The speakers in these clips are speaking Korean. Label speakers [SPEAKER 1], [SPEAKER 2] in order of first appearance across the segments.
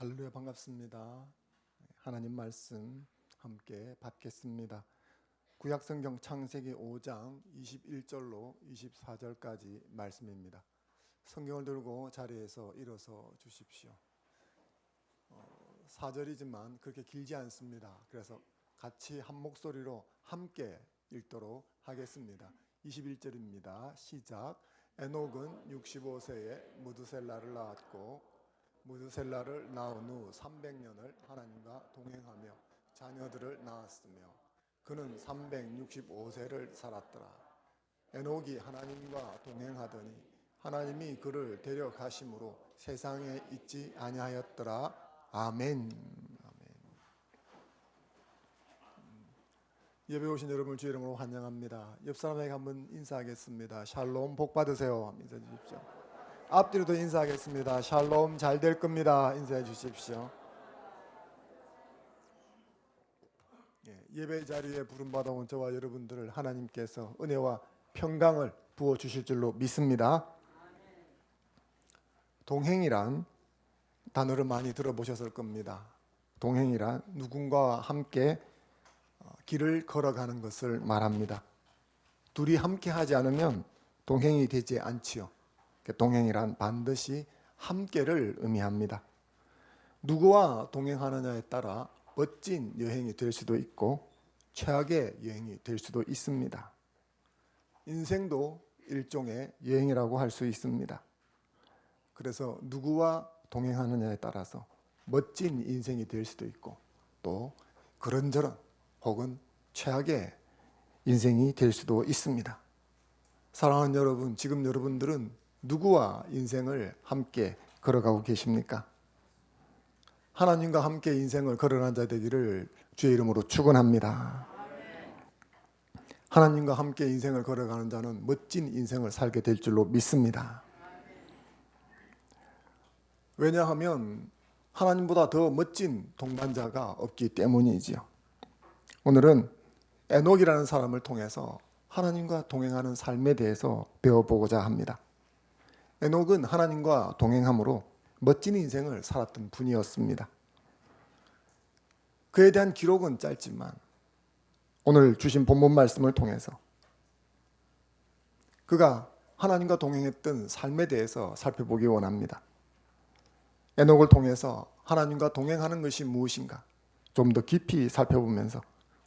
[SPEAKER 1] 할렐루야, 반갑습니다. 하나님 말씀 함께 받겠습니다. 구약성경 창세기 5장 21절로 24절까지 말씀입니다. 성경을 들고 자리에서 일어서 주십시오. 4절이지만 그렇게 길지 않습니다. 그래서 같이 한 목소리로 함께 읽도록 하겠습니다. 21절입니다. 시작. 에녹은 65세에 무드셀라를 낳았고 무드셀라를 낳은 후 300년을 하나님과 동행하며 자녀들을 낳았으며 그는 365세를 살았더라. 에녹이 하나님과 동행하더니 하나님이 그를 데려가심으로 세상에 있지 아니하였더라. 아멘. 예배 오신 여러분을 주의 이름으로 환영합니다. 옆 사람에게 한번 인사하겠습니다. 샬롬, 복 받으세요. 인사해 주십시오. 앞뒤로도 인사하겠습니다. 샬롬, 잘 될 겁니다. 인사해 주십시오. 예배 자리에 부름받아온 저와 여러분들을 하나님께서 은혜와 평강을 부어주실 줄로 믿습니다. 동행이란 단어를 많이 들어보셨을 겁니다. 동행이란 누군가와 함께 길을 걸어가는 것을 말합니다. 둘이 함께 하지 않으면 동행이 되지 않지요. 동행이란 반드시 함께를 의미합니다. 누구와 동행하느냐에 따라 멋진 여행이 될 수도 있고 최악의 여행이 될 수도 있습니다. 인생도 일종의 여행이라고 할 수 있습니다. 그래서 누구와 동행하느냐에 따라서 멋진 인생이 될 수도 있고 또 그런저런 혹은 최악의 인생이 될 수도 있습니다. 사랑하는 여러분, 지금 여러분들은 누구와 인생을 함께 걸어가고 계십니까? 하나님과 함께 인생을 걸어가는 자 되기를 주의 이름으로 축원합니다. 하나님과 함께 인생을 걸어가는 자는 멋진 인생을 살게 될 줄로 믿습니다. 왜냐하면 하나님보다 더 멋진 동반자가 없기 때문이지요. 오늘은 에녹이라는 사람을 통해서 하나님과 동행하는 삶에 대해서 배워보고자 합니다. 에녹은 하나님과 동행함으로 멋진 인생을 살았던 분이었습니다. 그에 대한 기록은 짧지만 오늘 주신 본문 말씀을 통해서 그가 하나님과 동행했던 삶에 대해서 살펴보기 원합니다. 에녹을 통해서 하나님과 동행하는 것이 무엇인가 좀 더 깊이 살펴보면서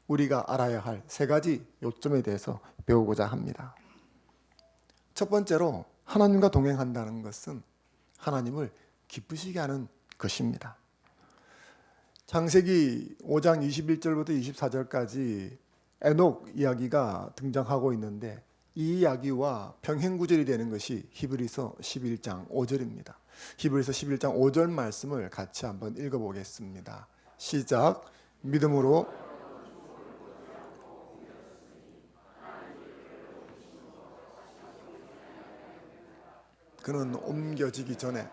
[SPEAKER 1] 우리가 알아야 할 세 가지 요점에 대해서 배우고자 합니다. 첫 번째로 하나님과 동행한다는 것은 하나님을 기쁘시게 하는 것입니다. 창세기 5장 21절부터 24절까지 에녹 이야기가 등장하고 있는데 이 이야기와 병행구절이 되는 것이 히브리서 11장 5절입니다. 히브리서 11장 5절 말씀을 같이 한번 읽어보겠습니다. 시작. 믿음으로 그는 옮겨지기 전에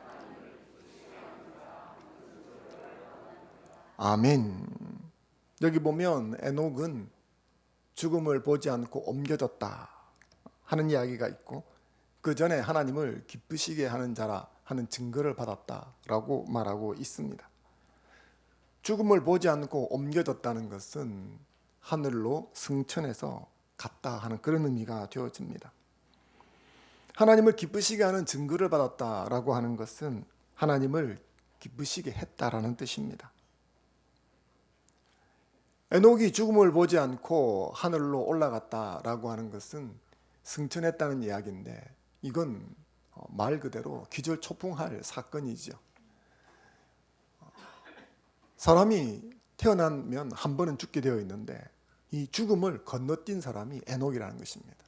[SPEAKER 1] 아멘. 여기 보면 에녹은 죽음을 보지 않고 옮겨졌다 하는 이야기가 있고 그 전에 하나님을 기쁘시게 하는 자라 하는 증거를 받았다라고 말하고 있습니다. 죽음을 보지 않고 옮겨졌다는 것은 하늘로 승천해서 갔다 하는 그런 의미가 되어집니다. 하나님을 기쁘시게 하는 증거를 받았다라고 하는 것은 하나님을 기쁘시게 했다라는 뜻입니다. 에녹이 죽음을 보지 않고 하늘로 올라갔다라고 하는 것은 승천했다는 이야기인데 이건 말 그대로 기절초풍할 사건이죠. 사람이 태어나면 한 번은 죽게 되어 있는데 이 죽음을 건너뛴 사람이 에녹이라는 것입니다.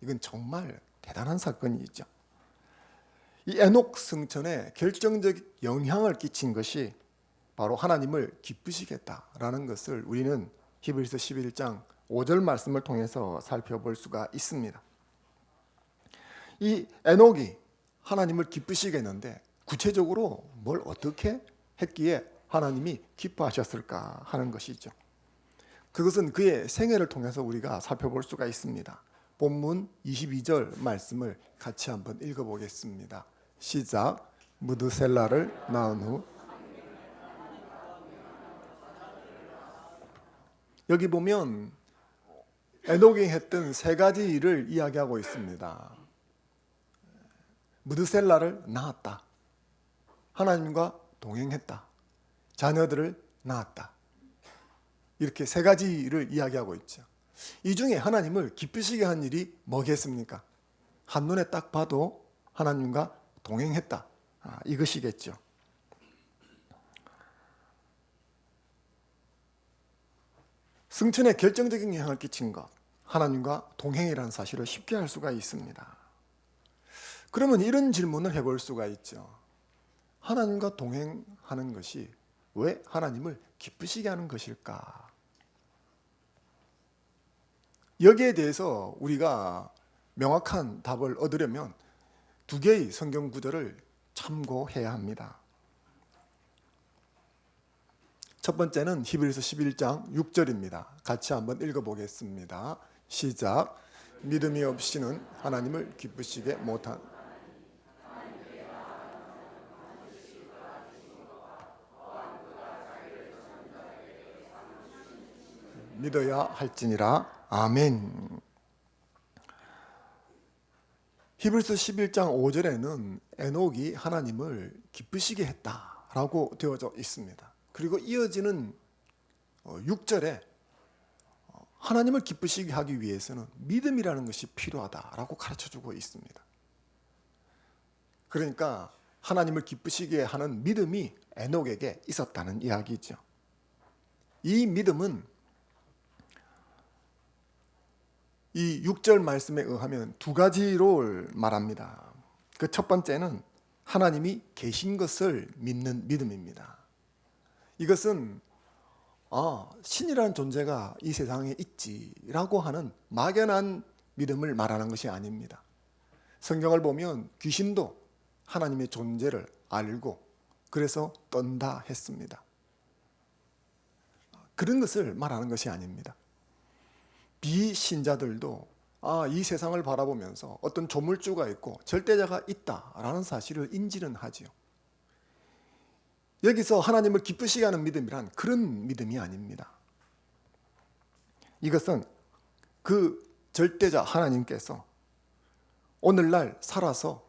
[SPEAKER 1] 이건 정말 대단한 사건이죠. 이 에녹 승천에 결정적 영향을 끼친 것이 바로 하나님을 기쁘시겠다라는 것을 우리는 히브리서 11장 5절 말씀을 통해서 살펴볼 수가 있습니다. 이 에녹이 하나님을 기쁘시게 했는데 구체적으로 뭘 어떻게 했기에 하나님이 기뻐하셨을까 하는 것이죠. 그것은 그의 생애를 통해서 우리가 살펴볼 수가 있습니다. 본문 22절 말씀을 같이 한번 읽어보겠습니다. 시작. 무드셀라를 낳은 후 여기 보면 에녹이 했던 세 가지 일을 이야기하고 있습니다. 무드셀라를 낳았다. 하나님과 동행했다. 자녀들을 낳았다. 이렇게 세 가지 일을 이야기하고 있죠. 이 중에 하나님을 기쁘시게 한 일이 뭐겠습니까? 한눈에 딱 봐도 하나님과 동행했다. 이것이겠죠. 승천에 결정적인 영향을 끼친 것, 하나님과 동행이라는 사실을 쉽게 알 수가 있습니다. 그러면 이런 질문을 해볼 수가 있죠. 하나님과 동행하는 것이 왜 하나님을 기쁘시게 하는 것일까? 여기에 대해서 우리가 명확한 답을 얻으려면 두 개의 성경 구절을 참고해야 합니다. 첫 번째는 히브리서 11장 6절입니다. 같이 한번 읽어보겠습니다. 시작. 믿음이 없이는 하나님을 기쁘시게 못한 믿어야 할지니라. 아멘. 히브리서 11장 5절에는 에녹이 하나님을 기쁘시게 했다라고 되어져 있습니다. 그리고 이어지는 6절에 하나님을 기쁘시게 하기 위해서는 믿음이라는 것이 필요하다라고 가르쳐주고 있습니다. 그러니까 하나님을 기쁘시게 하는 믿음이 에녹에게 있었다는 이야기죠. 이 믿음은 이 6절 말씀에 의하면 두 가지로 말합니다. 그 첫 번째는 하나님이 계신 것을 믿는 믿음입니다. 이것은 신이라는 존재가 이 세상에 있지라고 하는 막연한 믿음을 말하는 것이 아닙니다. 성경을 보면 귀신도 하나님의 존재를 알고 그래서 떤다 했습니다. 그런 것을 말하는 것이 아닙니다. 비신자들도 이 세상을 바라보면서 어떤 조물주가 있고 절대자가 있다라는 사실을 인지는 하지요. 여기서 하나님을 기쁘시게 하는 믿음이란 그런 믿음이 아닙니다. 이것은 그 절대자 하나님께서 오늘날 살아서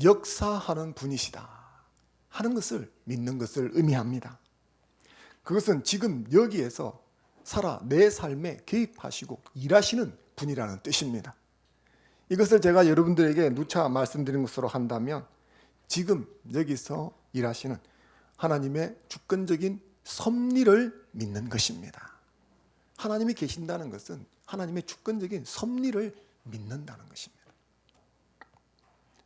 [SPEAKER 1] 역사하는 분이시다 하는 것을 믿는 것을 의미합니다. 그것은 지금 여기에서 살아 내 삶에 개입하시고 일하시는 분이라는 뜻입니다. 이것을 제가 여러분들에게 누차 말씀드린 것으로 한다면 지금 여기서 일하시는 하나님의 주권적인 섭리를 믿는 것입니다. 하나님이 계신다는 것은 하나님의 주권적인 섭리를 믿는다는 것입니다.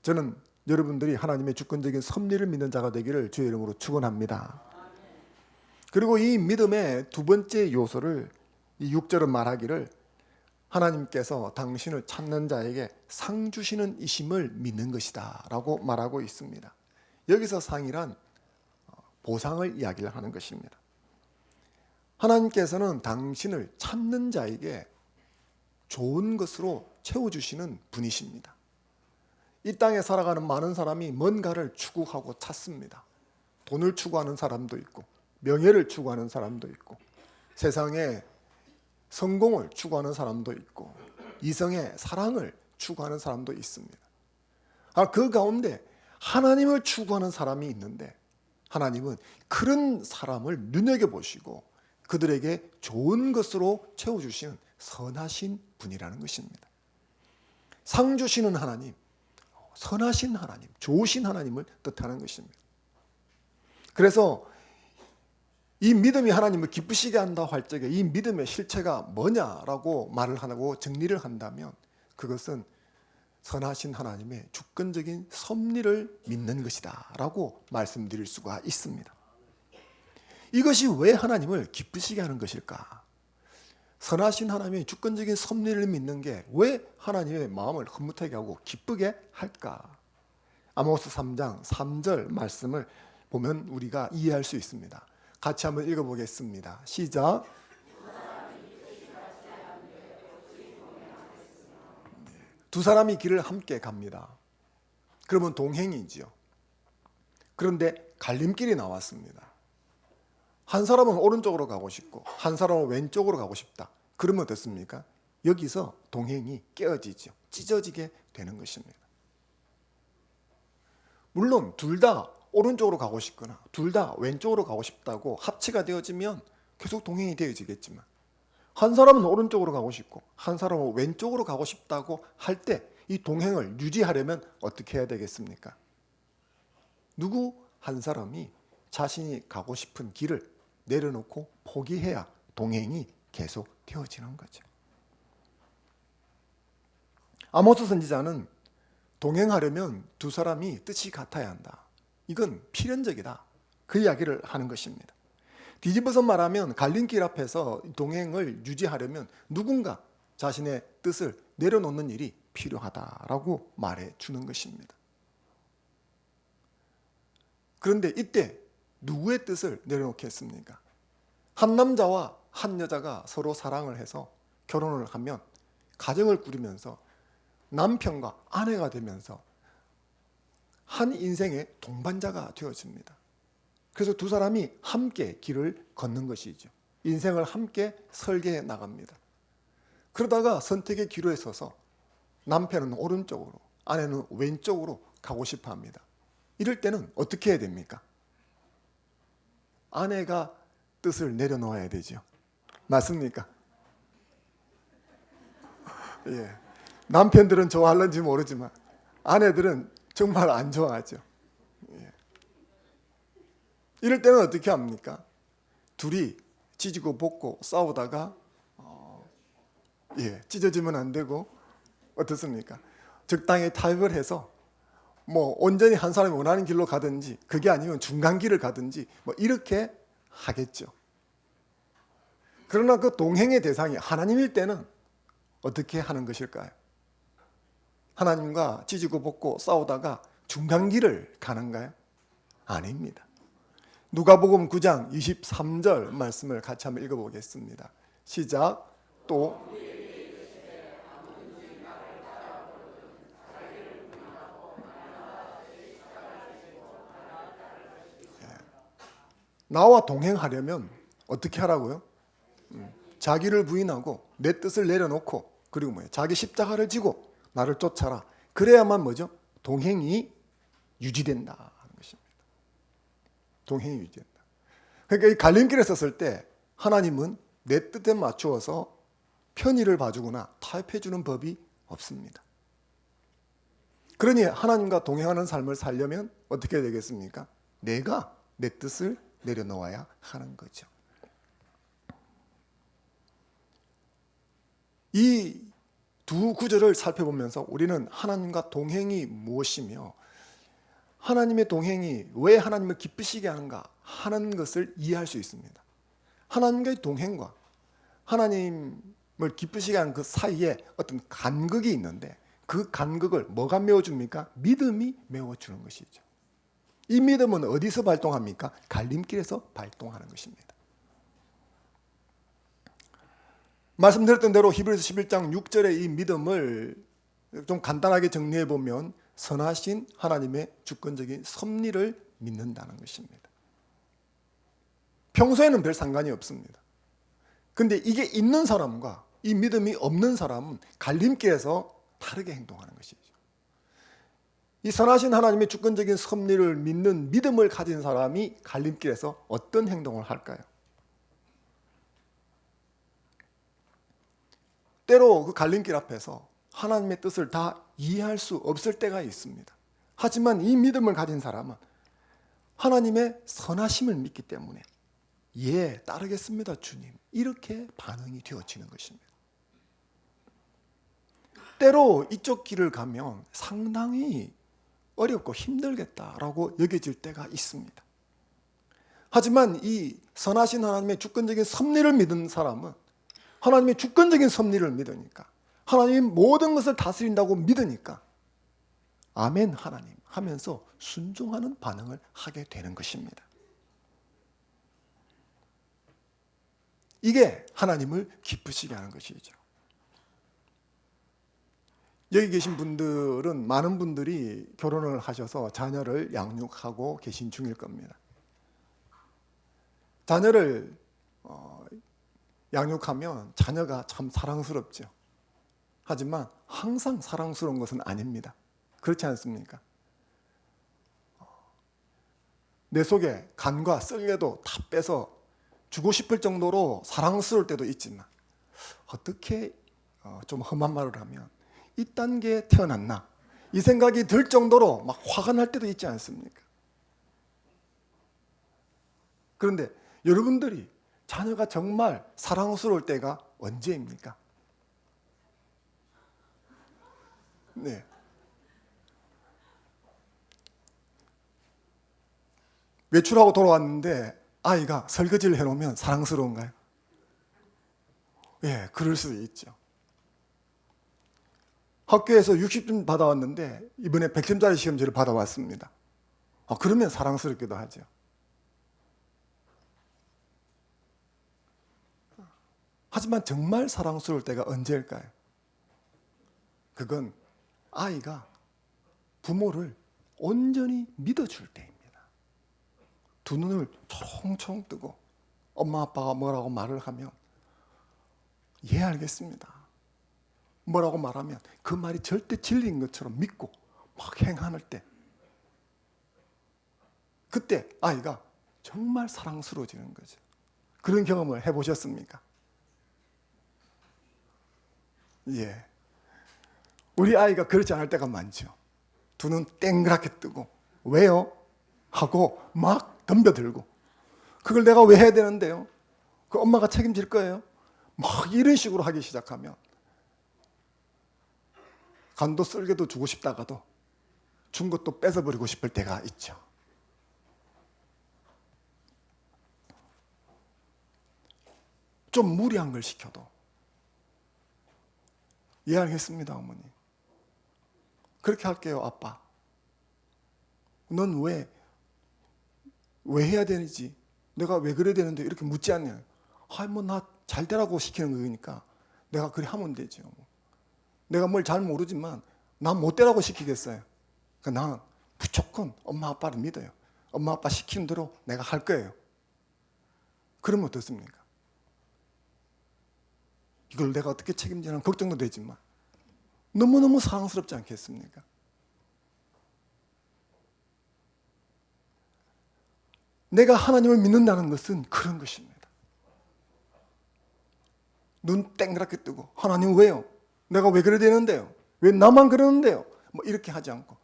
[SPEAKER 1] 저는 여러분들이 하나님의 주권적인 섭리를 믿는 자가 되기를 주의 이름으로 축원합니다. 그리고 이 믿음의 두 번째 요소를 이 6절은 말하기를 하나님께서 당신을 찾는 자에게 상 주시는 이심을 믿는 것이다 라고 말하고 있습니다. 여기서 상이란 보상을 이야기를 하는 것입니다. 하나님께서는 당신을 찾는 자에게 좋은 것으로 채워주시는 분이십니다. 이 땅에 살아가는 많은 사람이 뭔가를 추구하고 찾습니다. 돈을 추구하는 사람도 있고 명예를 추구하는 사람도 있고 세상에 성공을 추구하는 사람도 있고 이성의 사랑을 추구하는 사람도 있습니다. 그 가운데 하나님을 추구하는 사람이 있는데 하나님은 그런 사람을 눈여겨보시고 그들에게 좋은 것으로 채워주시는 선하신 분이라는 것입니다. 상 주시는 하나님, 선하신 하나님, 좋으신 하나님을 뜻하는 것입니다. 그래서 이 믿음이 하나님을 기쁘시게 한다고 할 적에 이 믿음의 실체가 뭐냐라고 말을 하고 정리를 한다면 그것은 선하신 하나님의 주권적인 섭리를 믿는 것이다 라고 말씀드릴 수가 있습니다. 이것이 왜 하나님을 기쁘시게 하는 것일까? 선하신 하나님의 주권적인 섭리를 믿는 게 왜 하나님의 마음을 흐뭇하게 하고 기쁘게 할까? 아모스 3장 3절 말씀을 보면 우리가 이해할 수 있습니다. 같이 한번 읽어보겠습니다. 시작. 두 사람이 길을 함께 갑니다. 그러면 동행이지요. 그런데 갈림길이 나왔습니다. 한 사람은 오른쪽으로 가고 싶고 한 사람은 왼쪽으로 가고 싶다. 그러면 어떻습니까? 여기서 동행이 깨어지죠. 찢어지게 되는 것입니다. 물론 둘 다 오른쪽으로 가고 싶거나 둘 다 왼쪽으로 가고 싶다고 합치가 되어지면 계속 동행이 되어지겠지만, 한 사람은 오른쪽으로 가고 싶고 한 사람은 왼쪽으로 가고 싶다고 할 때 이 동행을 유지하려면 어떻게 해야 되겠습니까? 누구 한 사람이 자신이 가고 싶은 길을 내려놓고 포기해야 동행이 계속 되어지는 거죠. 아모스 선지자는 동행하려면 두 사람이 뜻이 같아야 한다. 이건 필연적이다. 그 이야기를 하는 것입니다. 뒤집어서 말하면 갈림길 앞에서 동행을 유지하려면 누군가 자신의 뜻을 내려놓는 일이 필요하다라고 말해 주는 것입니다. 그런데 이때 누구의 뜻을 내려놓겠습니까? 한 남자와 한 여자가 서로 사랑을 해서 결혼을 하면 가정을 꾸리면서 남편과 아내가 되면서 한 인생의 동반자가 되어집니다. 그래서 두 사람이 함께 길을 걷는 것이죠. 인생을 함께 설계해 나갑니다. 그러다가 선택의 기로에 서서 남편은 오른쪽으로, 아내는 왼쪽으로 가고 싶어 합니다. 이럴 때는 어떻게 해야 됩니까? 아내가 뜻을 내려놓아야 되죠. 맞습니까? 예. 남편들은 좋아할는지 모르지만 아내들은 정말 안 좋아하죠. 예. 이럴 때는 어떻게 합니까? 둘이 찢고 볶고 싸우다가 찢어지면 안 되고 어떻습니까? 적당히 타협을 해서 온전히 한 사람이 원하는 길로 가든지 그게 아니면 중간 길을 가든지 이렇게 하겠죠. 그러나 그 동행의 대상이 하나님일 때는 어떻게 하는 것일까요? 하나님과 찢고 볶고 싸우다가 중간 길을 가는가요? 아닙니다. 누가복음 9장 23절 말씀을 같이 한번 읽어보겠습니다. 시작. 또 나와 동행하려면 어떻게 하라고요? 자기를 부인하고 내 뜻을 내려놓고 그리고 자기 십자가를 지고 나를 쫓아라. 그래야만 뭐죠? 동행이 유지된다 하는 것입니다. 동행이 유지된다. 그러니까 이 갈림길에 섰을 때 하나님은 내 뜻에 맞추어서 편의를 봐주거나 타협해주는 법이 없습니다. 그러니 하나님과 동행하는 삶을 살려면 어떻게 되겠습니까? 내가 내 뜻을 내려놓아야 하는 거죠. 이 두 구절을 살펴보면서 우리는 하나님과 동행이 무엇이며 하나님의 동행이 왜 하나님을 기쁘시게 하는가 하는 것을 이해할 수 있습니다. 하나님과의 동행과 하나님을 기쁘시게 하는 그 사이에 어떤 간극이 있는데 그 간극을 뭐가 메워줍니까? 믿음이 메워주는 것이죠. 이 믿음은 어디서 발동합니까? 갈림길에서 발동하는 것입니다. 말씀드렸던 대로 히브리서 11장 6절의 이 믿음을 좀 간단하게 정리해 보면 선하신 하나님의 주권적인 섭리를 믿는다는 것입니다. 평소에는 별 상관이 없습니다. 근데 이게 있는 사람과 이 믿음이 없는 사람은 갈림길에서 다르게 행동하는 것이죠. 이 선하신 하나님의 주권적인 섭리를 믿는 믿음을 가진 사람이 갈림길에서 어떤 행동을 할까요? 때로 그 갈림길 앞에서 하나님의 뜻을 다 이해할 수 없을 때가 있습니다. 하지만 이 믿음을 가진 사람은 하나님의 선하심을 믿기 때문에 따르겠습니다 주님, 이렇게 반응이 되어지는 것입니다. 때로 이쪽 길을 가면 상당히 어렵고 힘들겠다라고 여겨질 때가 있습니다. 하지만 이 선하신 하나님의 주권적인 섭리를 믿은 사람은 하나님의 주권적인 섭리를 믿으니까 하나님이 모든 것을 다스린다고 믿으니까 아멘 하나님 하면서 순종하는 반응을 하게 되는 것입니다. 이게 하나님을 기쁘시게 하는 것이죠. 여기 계신 분들은 많은 분들이 결혼을 하셔서 자녀를 양육하고 계신 중일 겁니다. 자녀를 양육하면 자녀가 참 사랑스럽죠. 하지만 항상 사랑스러운 것은 아닙니다. 그렇지 않습니까? 내 속에 간과 쓸개도 다 빼서 주고 싶을 정도로 사랑스러울 때도 있지만 어떻게 좀 험한 말을 하면 이딴 게 태어났나 이 생각이 들 정도로 막 화가 날 때도 있지 않습니까? 그런데 여러분들이 자녀가 정말 사랑스러울 때가 언제입니까? 네. 외출하고 돌아왔는데 아이가 설거지를 해놓으면 사랑스러운가요? 예, 그럴 수도 있죠. 학교에서 60점 받아왔는데 이번에 100점짜리 시험지를 받아왔습니다. 그러면 사랑스럽기도 하죠. 하지만 정말 사랑스러울 때가 언제일까요? 그건 아이가 부모를 온전히 믿어줄 때입니다. 두 눈을 초롱초롱 뜨고 엄마 아빠가 뭐라고 말을 하면 예 알겠습니다. 뭐라고 말하면 그 말이 절대 진리인 것처럼 믿고 막 행할 때 그때 아이가 정말 사랑스러워지는 거죠. 그런 경험을 해보셨습니까? 예. 우리 아이가 그렇지 않을 때가 많죠. 두 눈 땡그랗게 뜨고 왜요? 하고 막 덤벼들고 그걸 내가 왜 해야 되는데요? 그 엄마가 책임질 거예요? 막 이런 식으로 하기 시작하면 간도 쓸개도 주고 싶다가도 준 것도 뺏어버리고 싶을 때가 있죠. 좀 무리한 걸 시켜도 이해하겠습니다, 어머니. 그렇게 할게요, 아빠. 넌 왜 해야 되는지, 내가 왜 그래야 되는데 이렇게 묻지 않냐. 뭐 나 잘 되라고 시키는 거니까 내가 그래 하면 되죠. 내가 뭘 잘 모르지만 난 못 되라고 시키겠어요. 그러니까 나는 무조건 엄마 아빠를 믿어요. 엄마 아빠 시키는 대로 내가 할 거예요. 그러면 어떻습니까? 이걸 내가 어떻게 책임지나 걱정도 되지만 너무너무 사랑스럽지 않겠습니까? 내가 하나님을 믿는다는 것은 그런 것입니다. 눈 땡그랗게 뜨고 하나님 왜요? 내가 왜 그래야 되는데요? 왜 나만 그러는데요? 뭐 이렇게 하지 않고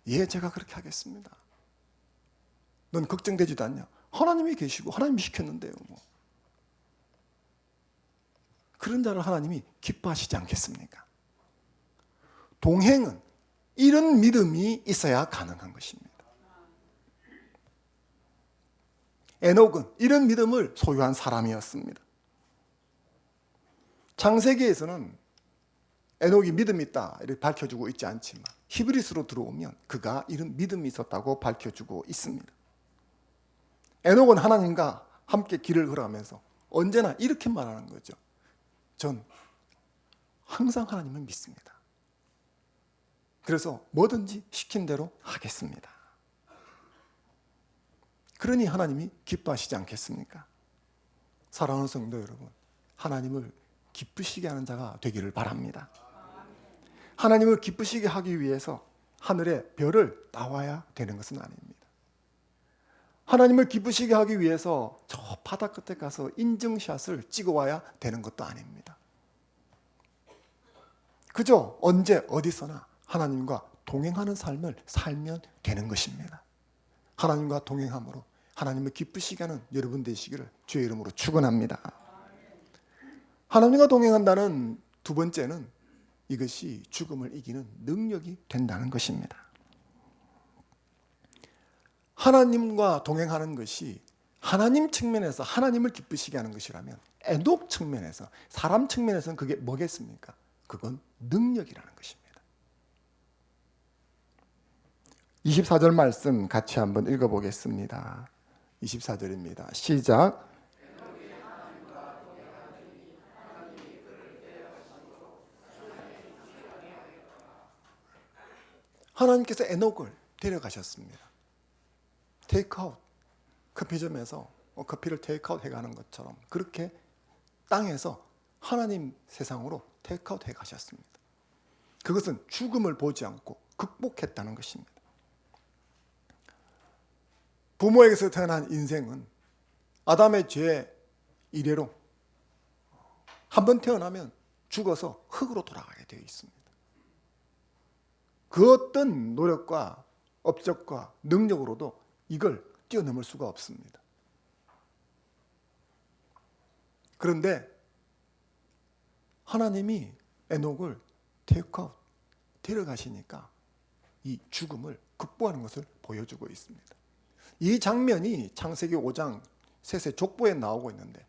[SPEAKER 1] 예 제가 그렇게 하겠습니다. 넌 걱정되지도 않냐? 하나님이 계시고 하나님이 시켰는데요. 뭐. 그런 자를 하나님이 기뻐하시지 않겠습니까? 동행은 이런 믿음이 있어야 가능한 것입니다. 에녹은 이런 믿음을 소유한 사람이었습니다. 창세기에서는 에녹이 믿음이 있다 이렇게 밝혀주고 있지 않지만 히브리서로 들어오면 그가 이런 믿음이 있었다고 밝혀주고 있습니다. 에녹은 하나님과 함께 길을 걸어가면서 언제나 이렇게 말하는 거죠. 전 항상 하나님을 믿습니다. 그래서 뭐든지 시킨 대로 하겠습니다. 그러니 하나님이 기뻐하시지 않겠습니까? 사랑하는 성도 여러분, 하나님을 기쁘시게 하는 자가 되기를 바랍니다. 하나님을 기쁘시게 하기 위해서 하늘에 별을 따와야 되는 것은 아닙니다. 하나님을 기쁘시게 하기 위해서 저 바다 끝에 가서 인증샷을 찍어와야 되는 것도 아닙니다. 그저 언제 어디서나 하나님과 동행하는 삶을 살면 되는 것입니다. 하나님과 동행함으로 하나님을 기쁘시게 하는 여러분 되시기를 주의 이름으로 축원합니다. 하나님과 동행한다는 두 번째는 이것이 죽음을 이기는 능력이 된다는 것입니다. 하나님과 동행하는 것이 하나님 측면에서 하나님을 기쁘시게 하는 것이라면 에녹 측면에서 사람 측면에서는 그게 뭐겠습니까? 그건 능력이라는 것입니다. 24절 말씀 같이 한번 읽어보겠습니다. 24절입니다. 시작. 하나님께서 에녹을 데려가셨습니다. 테이크아웃 커피점에서 커피를 테이크아웃 해가는 것처럼 그렇게 땅에서 하나님 세상으로 테이크아웃 해가셨습니다. 그것은 죽음을 보지 않고 극복했다는 것입니다. 부모에게서 태어난 인생은 아담의 죄 이래로 한 번 태어나면 죽어서 흙으로 돌아가게 되어 있습니다. 그 어떤 노력과 업적과 능력으로도 이걸 뛰어넘을 수가 없습니다. 그런데 하나님이 에녹을 테이크아웃 데려가시니까 이 죽음을 극복하는 것을 보여주고 있습니다. 이 장면이 창세기 5장 셋의 족보에 나오고 있는데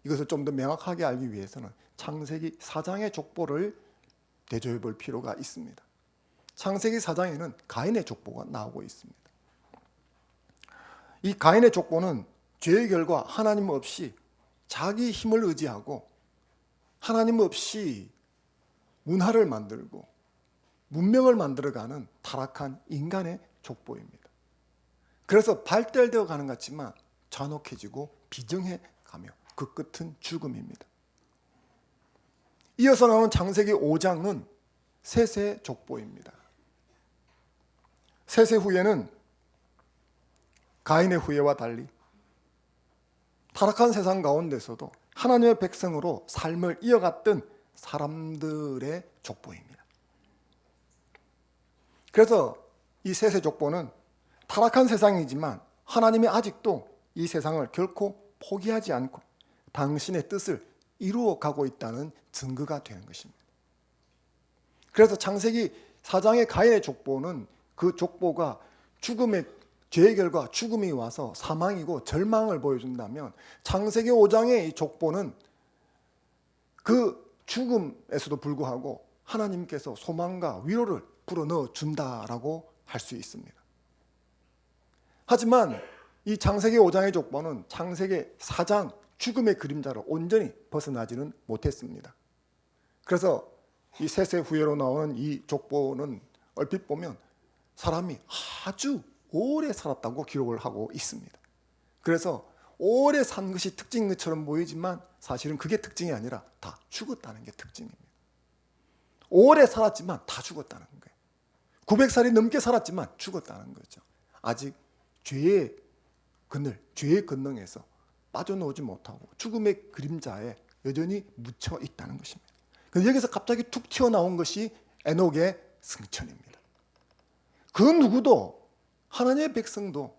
[SPEAKER 1] 이것을 좀 더 명확하게 알기 위해서는 창세기 4장의 족보를 대조해 볼 필요가 있습니다. 창세기 4장에는 가인의 족보가 나오고 있습니다. 이 가인의 족보는 죄의 결과 하나님 없이 자기 힘을 의지하고 하나님 없이 문화를 만들고 문명을 만들어가는 타락한 인간의 족보입니다. 그래서 발달되어 가는 것 같지만 잔혹해지고 비정해 가며 그 끝은 죽음입니다. 이어서 나오는 창세기 5장은 셋의 족보입니다. 셋의 후예는 가인의 후예와 달리 타락한 세상 가운데서도 하나님의 백성으로 삶을 이어갔던 사람들의 족보입니다. 그래서 이 셋의 족보는 타락한 세상이지만 하나님이 아직도 이 세상을 결코 포기하지 않고 당신의 뜻을 이루어가고 있다는 증거가 되는 것입니다. 그래서 창세기 4장의 가인의 족보는 그 족보가 죽음의 죄의 결과 죽음이 와서 사망이고 절망을 보여준다면 창세기 5장의 이 족보는 그 죽음에서도 불구하고 하나님께서 소망과 위로를 불어넣어 준다라고 할 수 있습니다. 하지만 이 창세기 5장의 족보는 창세기 4장 죽음의 그림자로 온전히 벗어나지는 못했습니다. 그래서 이 셋의 후예로 나오는 이 족보는 얼핏 보면 사람이 아주 오래 살았다고 기록을 하고 있습니다. 그래서 오래 산 것이 특징인 것처럼 보이지만 사실은 그게 특징이 아니라 다 죽었다는 게 특징입니다. 오래 살았지만 다 죽었다는 거예요. 900살이 넘게 살았지만 죽었다는 거죠. 아직 죄의 그늘, 죄의 권능에서 빠져나오지 못하고 죽음의 그림자에 여전히 묻혀 있다는 것입니다. 그런데 여기서 갑자기 툭 튀어나온 것이 에녹의 승천입니다. 그 누구도 하나님의 백성도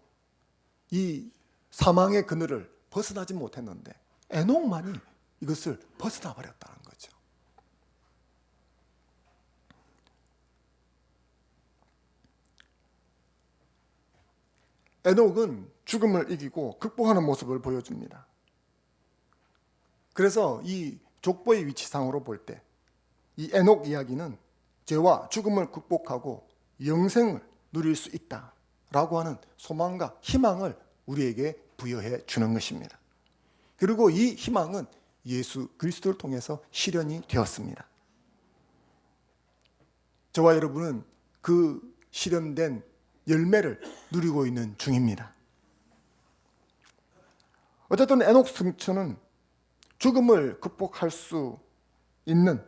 [SPEAKER 1] 이 사망의 그늘을 벗어나지 못했는데 에녹만이 이것을 벗어나 버렸다는 거죠. 에녹은 죽음을 이기고 극복하는 모습을 보여줍니다. 그래서 이 족보의 위치상으로 볼 때 이 에녹 이야기는 죄와 죽음을 극복하고 영생을 누릴 수 있다라고 하는 소망과 희망을 우리에게 부여해 주는 것입니다. 그리고 이 희망은 예수 그리스도를 통해서 실현이 되었습니다. 저와 여러분은 그 실현된 열매를 누리고 있는 중입니다. 어쨌든 에녹 승천은 죽음을 극복할 수 있는,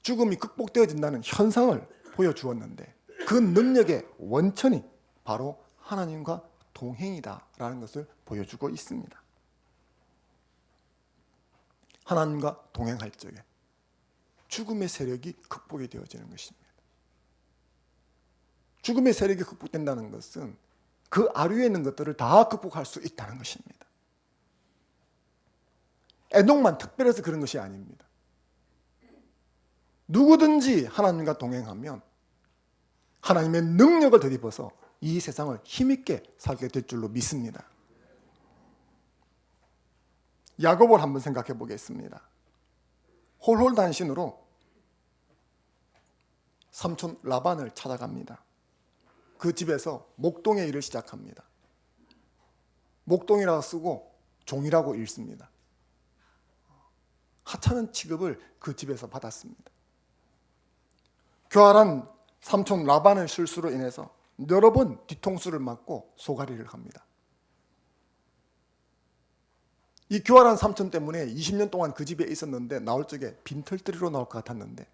[SPEAKER 1] 죽음이 극복되어진다는 현상을 보여주었는데 그 능력의 원천이 바로 하나님과 동행이다라는 것을 보여주고 있습니다. 하나님과 동행할 적에 죽음의 세력이 극복이 되어지는 것입니다. 죽음의 세력이 극복된다는 것은 그 아류에 있는 것들을 다 극복할 수 있다는 것입니다. 에녹만 특별해서 그런 것이 아닙니다. 누구든지 하나님과 동행하면 하나님의 능력을 덧입어서 이 세상을 힘있게 살게 될 줄로 믿습니다. 야곱을 한번 생각해 보겠습니다. 홀홀단신으로 삼촌 라반을 찾아갑니다. 그 집에서 목동의 일을 시작합니다. 목동이라고 쓰고 종이라고 읽습니다. 하찮은 취급을 그 집에서 받았습니다. 교활한 삼촌 라반의 실수로 인해서 여러 번 뒤통수를 맞고 소가리를 합니다. 이 교활한 삼촌 때문에 20년 동안 그 집에 있었는데 나올 적에 빈털터리로 나올 것 같았는데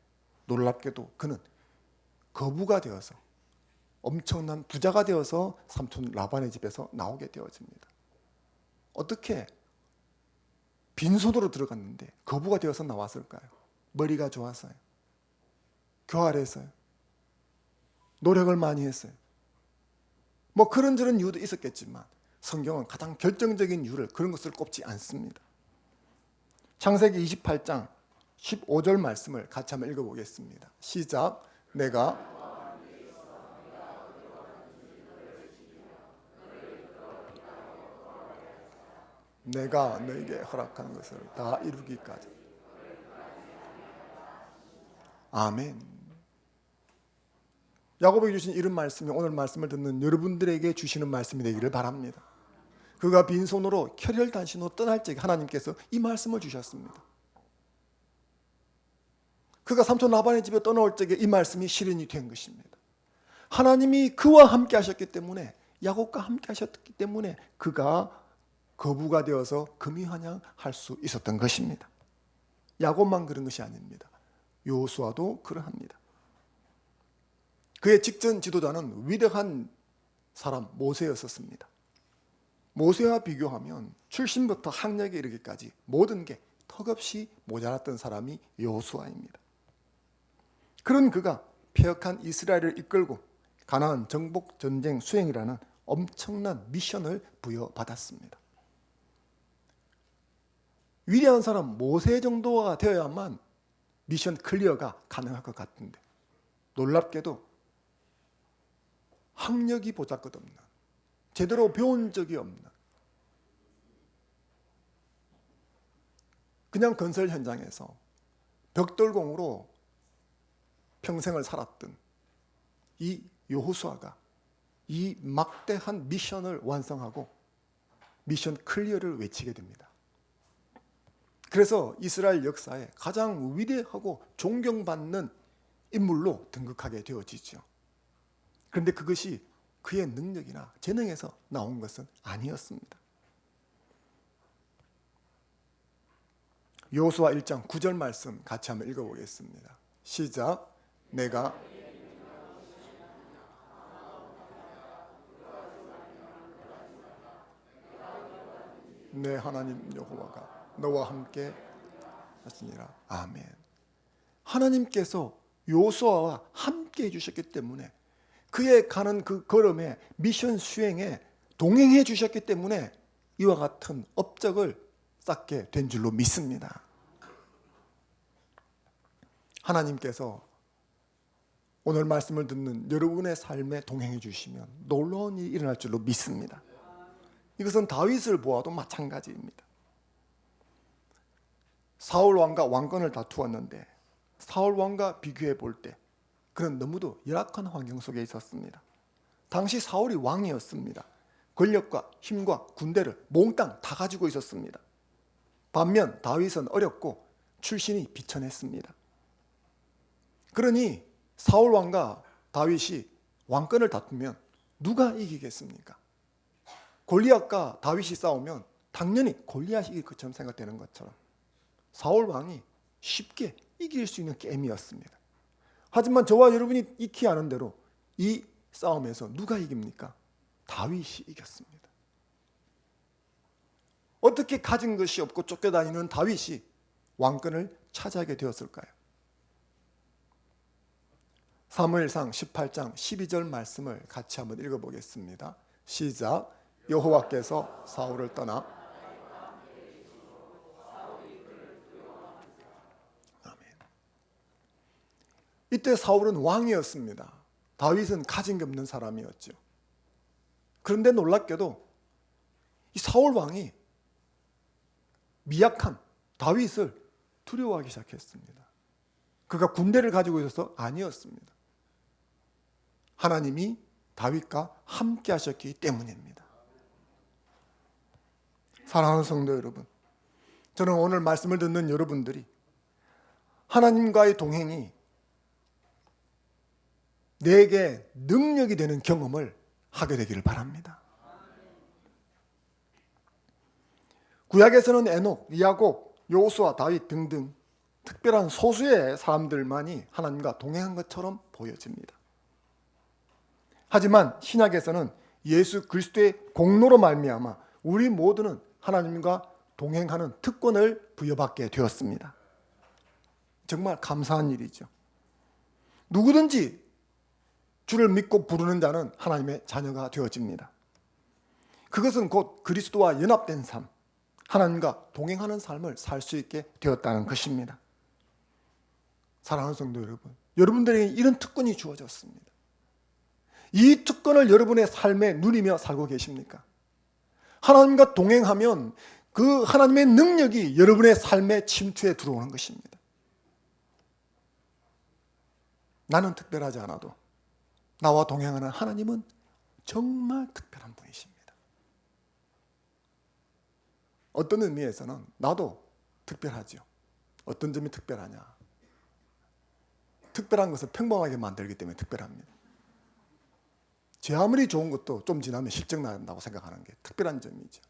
[SPEAKER 1] 놀랍게도 그는 거부가 되어서 엄청난 부자가 되어서 삼촌 라반의 집에서 나오게 되어집니다. 어떻게 빈손으로 들어갔는데 거부가 되어서 나왔을까요? 머리가 좋았어요. 교활했어요. 노력을 많이 했어요. 뭐 그런저런 이유도 있었겠지만 성경은 가장 결정적인 이유를 그런 것을 꼽지 않습니다. 창세기 28장 15절 말씀을 같이 한번 읽어보겠습니다. 시작. 내가 너에게 허락한 것을 다 이루기까지. 아멘. 야곱에게 주신 이런 말씀이 오늘 말씀을 듣는 여러분들에게 주시는 말씀이 되기를 바랍니다. 그가 빈손으로 혈혈단신으로 떠날 적에 하나님께서 이 말씀을 주셨습니다. 그가 삼촌 라반의 집에 떠나올 적에 이 말씀이 실현이 된 것입니다. 하나님이 그와 함께 하셨기 때문에, 야곱과 함께 하셨기 때문에 그가 거부가 되어서 금이환영할 수 있었던 것입니다. 야곱만 그런 것이 아닙니다. 여호수아도 그러합니다. 그의 직전 지도자는 위대한 사람 모세였었습니다. 모세와 비교하면 출신부터 학력에 이르기까지 모든 게 턱없이 모자랐던 사람이 여호수아입니다. 그런 그가 폐역한 이스라엘을 이끌고 가나안 정복 전쟁 수행이라는 엄청난 미션을 부여받았습니다. 위대한 사람 모세 정도가 되어야만 미션 클리어가 가능할 것 같은데 놀랍게도 학력이 보잘것없는, 제대로 배운 적이 없는, 그냥 건설 현장에서 벽돌공으로 평생을 살았던 이 여호수아가 이 막대한 미션을 완성하고 미션 클리어를 외치게 됩니다. 그래서 이스라엘 역사에 가장 위대하고 존경받는 인물로 등극하게 되어지죠. 그런데 그것이 그의 능력이나 재능에서 나온 것은 아니었습니다. 여호수아 1장 9절 말씀 같이 한번 읽어보겠습니다. 시작. 내가 내 하나님 여호와가 너와 함께 하시니라. 아멘. 하나님께서 여호수아와 함께 해주셨기 때문에 그의 가는 그 걸음에 미션 수행에 동행해 주셨기 때문에 이와 같은 업적을 쌓게 된 줄로 믿습니다. 하나님께서 오늘 말씀을 듣는 여러분의 삶에 동행해 주시면 놀라운 일이 일어날 줄로 믿습니다. 이것은 다윗을 보아도 마찬가지입니다. 사울 왕과 왕권을 다투었는데 사울 왕과 비교해 볼 때 그는 너무도 열악한 환경 속에 있었습니다. 당시 사울이 왕이었습니다. 권력과 힘과 군대를 몽땅 다 가지고 있었습니다. 반면 다윗은 어렸고 출신이 비천했습니다. 그러니 사울 왕과 다윗이 왕권을 다투면 누가 이기겠습니까? 골리앗과 다윗이 싸우면 당연히 골리앗이 이길 것처럼 생각되는 것처럼 사울 왕이 쉽게 이길 수 있는 게임이었습니다. 하지만 저와 여러분이 익히 아는 대로 이 싸움에서 누가 이깁니까? 다윗이 이겼습니다. 어떻게 가진 것이 없고 쫓겨다니는 다윗이 왕권을 차지하게 되었을까요? 사무엘상 18장 12절 말씀을 같이 한번 읽어보겠습니다. 시작. 여호와께서 사울을 떠나 이때 사울은 왕이었습니다. 다윗은 가진 게 없는 사람이었죠. 그런데 놀랍게도 이 사울 왕이 미약한 다윗을 두려워하기 시작했습니다. 그가 군대를 가지고 있어서 아니었습니다. 하나님이 다윗과 함께 하셨기 때문입니다. 사랑하는 성도 여러분, 저는 오늘 말씀을 듣는 여러분들이 하나님과의 동행이 내게 능력이 되는 경험을 하게 되기를 바랍니다. 구약에서는 에녹, 야곱, 요수아, 다윗 등등 특별한 소수의 사람들만이 하나님과 동행한 것처럼 보여집니다. 하지만 신약에서는 예수 그리스도의 공로로 말미암아 우리 모두는 하나님과 동행하는 특권을 부여받게 되었습니다. 정말 감사한 일이죠. 누구든지 주를 믿고 부르는 자는 하나님의 자녀가 되어집니다. 그것은 곧 그리스도와 연합된 삶, 하나님과 동행하는 삶을 살 수 있게 되었다는 것입니다. 사랑하는 성도 여러분, 여러분들에게 이런 특권이 주어졌습니다. 이 특권을 여러분의 삶에 누리며 살고 계십니까? 하나님과 동행하면 그 하나님의 능력이 여러분의 삶에 침투해 들어오는 것입니다. 나는 특별하지 않아도 나와 동행하는 하나님은 정말 특별한 분이십니다. 어떤 의미에서는 나도 특별하죠. 어떤 점이 특별하냐? 특별한 것을 평범하게 만들기 때문에 특별합니다. 제 아무리 좋은 것도 좀 지나면 실증난다고 생각하는 게 특별한 점이죠.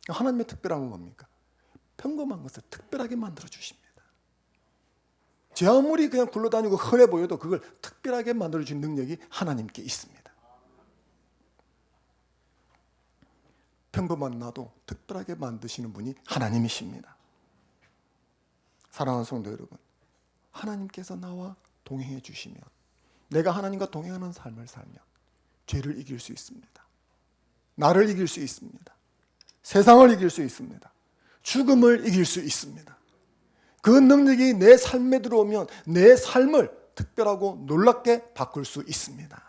[SPEAKER 1] 하나님의 특별함은 뭡니까? 평범한 것을 특별하게 만들어 주십니다. 제 아무리 그냥 굴러다니고 흔해 보여도 그걸 특별하게 만들어 주는 능력이 하나님께 있습니다. 평범한 나도 특별하게 만드시는 분이 하나님이십니다. 사랑하는 성도 여러분, 하나님께서 나와 동행해 주시면, 내가 하나님과 동행하는 삶을 살면 죄를 이길 수 있습니다. 나를 이길 수 있습니다. 세상을 이길 수 있습니다. 죽음을 이길 수 있습니다. 그 능력이 내 삶에 들어오면 내 삶을 특별하고 놀랍게 바꿀 수 있습니다.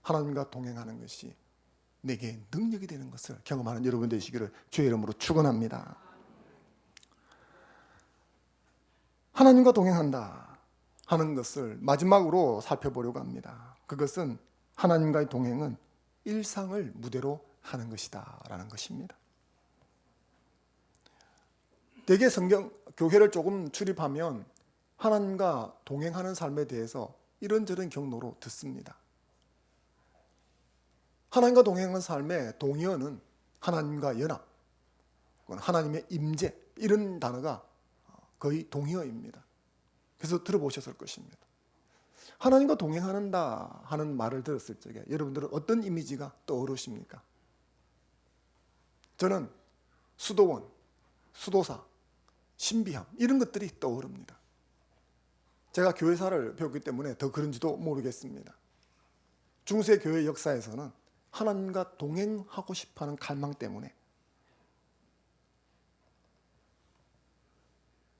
[SPEAKER 1] 하나님과 동행하는 것이 내게 능력이 되는 것을 경험하는 여러분 되시기를 주의 이름으로 축원합니다. 하나님과 동행한다 하는 것을 마지막으로 살펴보려고 합니다. 그것은 하나님과의 동행은 일상을 무대로 하는 것이다 라는 것입니다. 대개 교회를 조금 출입하면 하나님과 동행하는 삶에 대해서 이런저런 경로로 듣습니다. 하나님과 동행하는 삶의 동의어는 하나님과 연합, 하나님의 임재, 이런 단어가 거의 동의어입니다. 그래서 들어보셨을 것입니다. 하나님과 동행한다 하는 말을 들었을 적에 여러분들은 어떤 이미지가 떠오르십니까? 저는 수도원, 수도사, 신비함 이런 것들이 떠오릅니다. 제가 교회사를 배웠기 때문에 더 그런지도 모르겠습니다. 중세 교회 역사에서는 하나님과 동행하고 싶어하는 갈망 때문에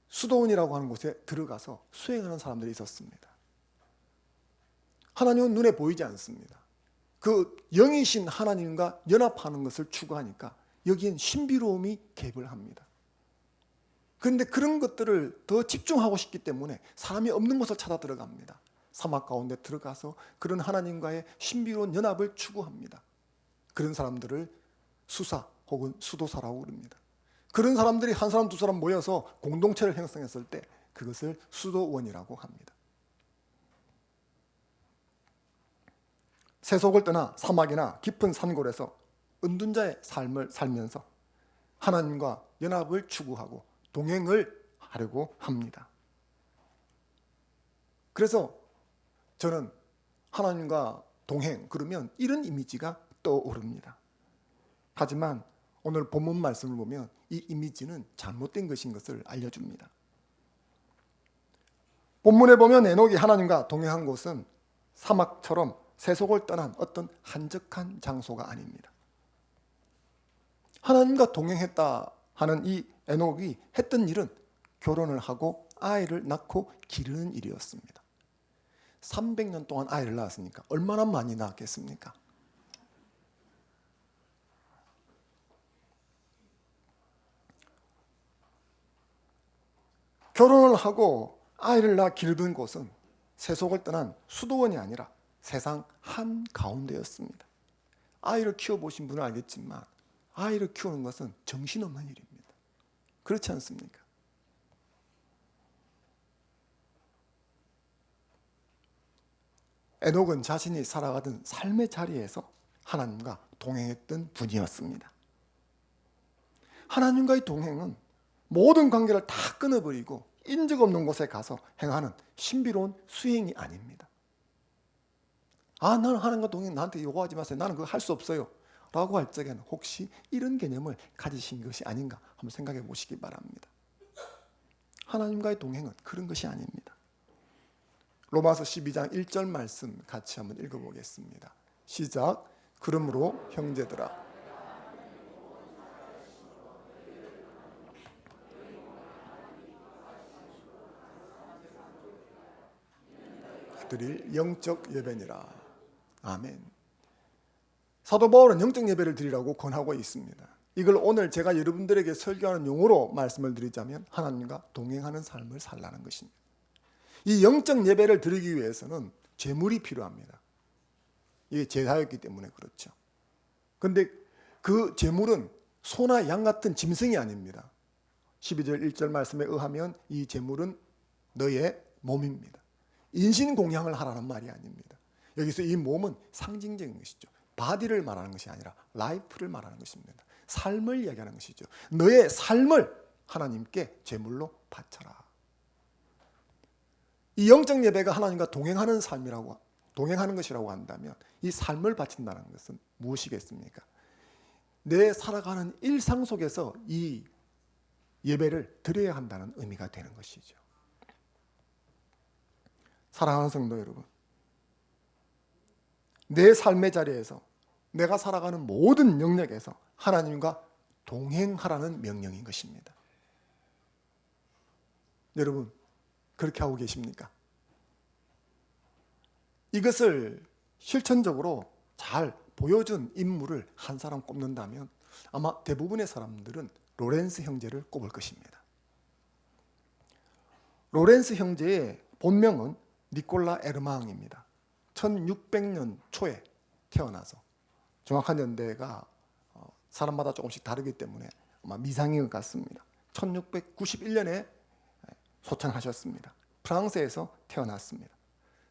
[SPEAKER 1] 수도원이라고 하는 곳에 들어가서 수행하는 사람들이 있었습니다. 하나님은 눈에 보이지 않습니다. 그 영이신 하나님과 연합하는 것을 추구하니까 여기엔 신비로움이 개입을 합니다. 그런데 그런 것들을 더 집중하고 싶기 때문에 사람이 없는 곳을 찾아 들어갑니다. 사막 가운데 들어가서 그런 하나님과의 신비로운 연합을 추구합니다. 그런 사람들을 수사 혹은 수도사라고 부릅니다. 그런 사람들이 한 사람 두 사람 모여서 공동체를 형성했을 때 그것을 수도원이라고 합니다. 세속을 떠나 사막이나 깊은 산골에서 은둔자의 삶을 살면서 하나님과 연합을 추구하고 동행을 하려고 합니다. 그래서 저는 하나님과 동행 그러면 이런 이미지가 떠오릅니다. 하지만 오늘 본문 말씀을 보면 이 이미지는 잘못된 것인 것을 알려줍니다. 본문에 보면 에녹이 하나님과 동행한 곳은 사막처럼 세속을 떠난 어떤 한적한 장소가 아닙니다. 하나님과 동행했다 하는 이 에녹이 했던 일은 결혼을 하고 아이를 낳고 기르는 일이었습니다. 300년 동안 아이를 낳았으니까 얼마나 많이 낳았겠습니까? 결혼을 하고 아이를 낳아 기르던 곳은 세속을 떠난 수도원이 아니라 세상 한가운데였습니다. 아이를 키워보신 분은 알겠지만 아이를 키우는 것은 정신없는 일입니다. 그렇지 않습니까? 에녹은 자신이 살아가던 삶의 자리에서 하나님과 동행했던 분이었습니다. 하나님과의 동행은 모든 관계를 다 끊어버리고 인적 없는 곳에 가서 행하는 신비로운 수행이 아닙니다. 나는 하나님과 동행 나한테 요구하지 마세요. 나는 그거 할 수 없어요. 라고 할 적에는 혹시 이런 개념을 가지신 것이 아닌가 한번 생각해 보시기 바랍니다. 하나님과의 동행은 그런 것이 아닙니다. 로마서 12장 1절 말씀 같이 한번 읽어보겠습니다. 시작. 그러므로 형제들아, 드릴 영적 예배니라. 아멘. 사도 바울은 영적 예배를 드리라고 권하고 있습니다. 이걸 오늘 제가 여러분들에게 설교하는 용어로 말씀을 드리자면 하나님과 동행하는 삶을 살라는 것입니다. 이 영적 예배를 드리기 위해서는 제물이 필요합니다. 이게 제사였기 때문에 그렇죠. 그런데 그 제물은 소나 양 같은 짐승이 아닙니다. 12절 1절 말씀에 의하면 이 제물은 너의 몸입니다. 인신공양을 하라는 말이 아닙니다. 여기서 이 몸은 상징적인 것이죠. 바디를 말하는 것이 아니라 라이프를 말하는 것입니다. 삶을 이야기하는 것이죠. 너의 삶을 하나님께 제물로 바쳐라. 이 영적 예배가 하나님과 동행하는 것이라고 한다면 이 삶을 바친다는 것은 무엇이겠습니까? 내 살아가는 일상 속에서 이 예배를 드려야 한다는 의미가 되는 것이죠. 사랑하는 성도 여러분, 내 삶의 자리에서 내가 살아가는 모든 영역에서 하나님과 동행하라는 명령인 것입니다. 여러분, 그렇게 하고 계십니까? 이것을 실천적으로 잘 보여준 인물을 한 사람 꼽는다면 아마 대부분의 사람들은 로렌스 형제를 꼽을 것입니다. 로렌스 형제의 본명은 니콜라 에르망입니다. 1600년 초에 태어나서 정확한 연대가 사람마다 조금씩 다르기 때문에 아마 미상인 것 같습니다. 1691년에 소천하셨습니다. 프랑스에서 태어났습니다.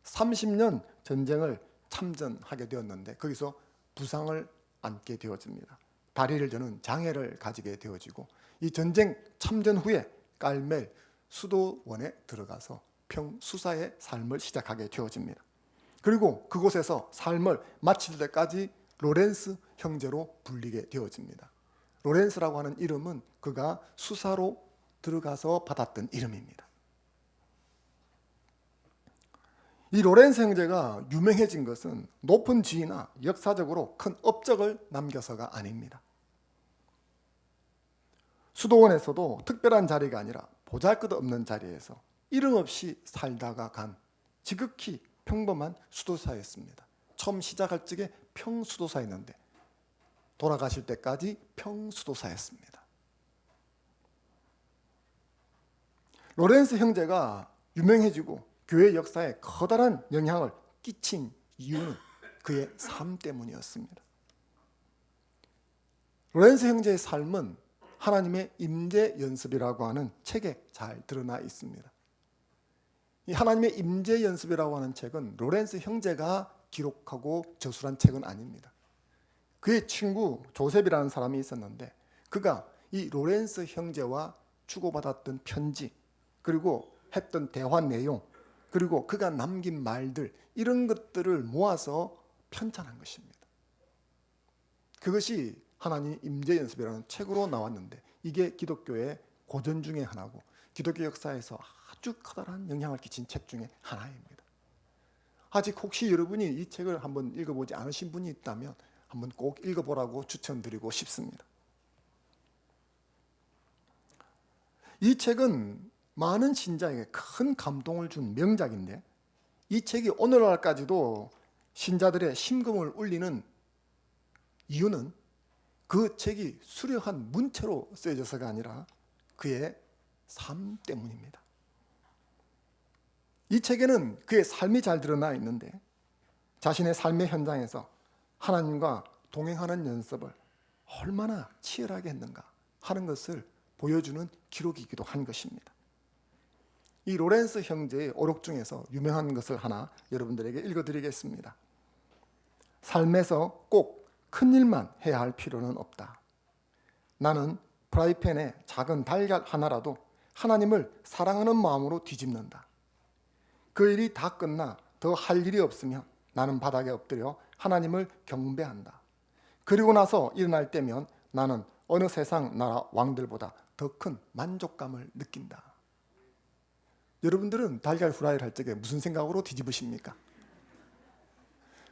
[SPEAKER 1] 30년 전쟁을 참전하게 되었는데 거기서 부상을 안게 되어집니다. 다리를 저는 장애를 가지게 되어지고 이 전쟁 참전 후에 깔멜 수도원에 들어가서 평수사의 삶을 시작하게 되어집니다. 그리고 그곳에서 삶을 마칠 때까지 로렌스 형제로 불리게 되어집니다. 로렌스라고 하는 이름은 그가 수사로 들어가서 받았던 이름입니다. 이 로렌스 형제가 유명해진 것은 높은 지위나 역사적으로 큰 업적을 남겨서가 아닙니다. 수도원에서도 특별한 자리가 아니라 보잘것없는 자리에서 이름 없이 살다가 간 지극히 평범한 수도사였습니다. 처음 시작할 적에 평수도사였는데 돌아가실 때까지 평수도사였습니다. 로렌스 형제가 유명해지고 교회 역사에 커다란 영향을 끼친 이유는 그의 삶 때문이었습니다. 로렌스 형제의 삶은 하나님의 임재 연습이라고 하는 책에 잘 드러나 있습니다. 이 하나님의 임재 연습이라고 하는 책은 로렌스 형제가 기록하고 저술한 책은 아닙니다. 그의 친구 조셉이라는 사람이 있었는데 그가 이 로렌스 형제와 주고받았던 편지, 그리고 했던 대화 내용, 그리고 그가 남긴 말들, 이런 것들을 모아서 편찬한 것입니다. 그것이 하나님 임재 연습이라는 책으로 나왔는데 이게 기독교의 고전 중에 하나고 기독교 역사에서 아주 커다란 영향을 끼친 책 중에 하나입니다. 아직 혹시 여러분이 이 책을 한번 읽어보지 않으신 분이 있다면 한번 꼭 읽어보라고 추천드리고 싶습니다. 이 책은 많은 신자에게 큰 감동을 준 명작인데 이 책이 오늘날까지도 신자들의 심금을 울리는 이유는 그 책이 수려한 문체로 쓰여져서가 아니라 그의 삶 때문입니다. 이 책에는 그의 삶이 잘 드러나 있는데 자신의 삶의 현장에서 하나님과 동행하는 연습을 얼마나 치열하게 했는가 하는 것을 보여주는 기록이기도 한 것입니다. 이 로렌스 형제의 오록 중에서 유명한 것을 하나 여러분들에게 읽어드리겠습니다. 삶에서 꼭 큰 일만 해야 할 필요는 없다. 나는 프라이팬에 작은 달걀 하나라도 하나님을 사랑하는 마음으로 뒤집는다. 그 일이 다 끝나 더 할 일이 없으면 나는 바닥에 엎드려 하나님을 경배한다. 그리고 나서 일어날 때면 나는 어느 세상 나라 왕들보다 더 큰 만족감을 느낀다. 여러분들은 달걀 후라이를 할 적에 무슨 생각으로 뒤집으십니까?